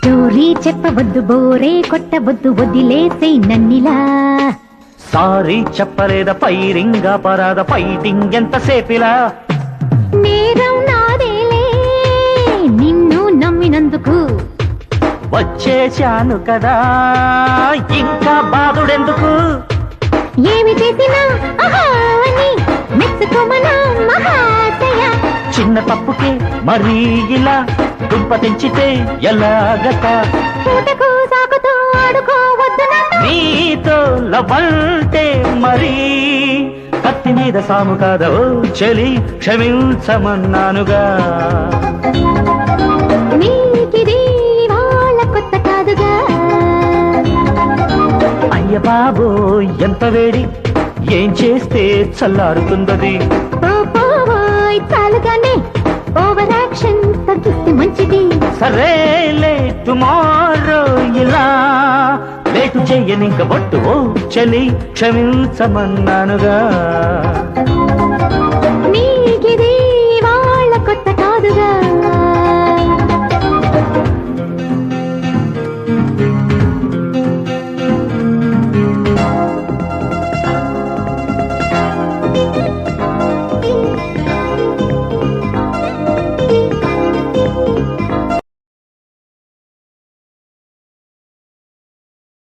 Story చెప్పవద్దు, బోరే కొట్టవద్దు, వదిలేసే నన్నిలా. Sorry చెప్పలేద, firing పరాద, fighting ఎంత సేపిలా. నేరం నాదేలే నిన్ను నమ్మినందుకు. వచ్చేశాను కదా ఇంకా బాధుడెందుకు. ఏమి చేసినా ఆహా అని మెచ్చుకోమనా మహాశయ. చిన్న తప్పుకే మరీ ఇలా దుంప తెంచితే ఎలాగట. పూటకు సాకుతో ఆడుకోవద్దు నీతో లవంటే మరీ కత్తి మీద సాము కాదో చెలి, క్షమించమన్నానుగా. నీకిది వాళ్ళ కొత్త కాదుగా. అయ్య బాబో ఎంత వేడి, ఏం చేస్తే చల్లారుతుందది. పోపోయ్ చాలుగానే, ఓవర్ యాక్షన్ తగ్గిస్తే మంచిది. సరేలే టుమారో ఇలా లేటు చెయ్యనింక బట్టు ఓ చలి, క్షమించమన్నానుగా.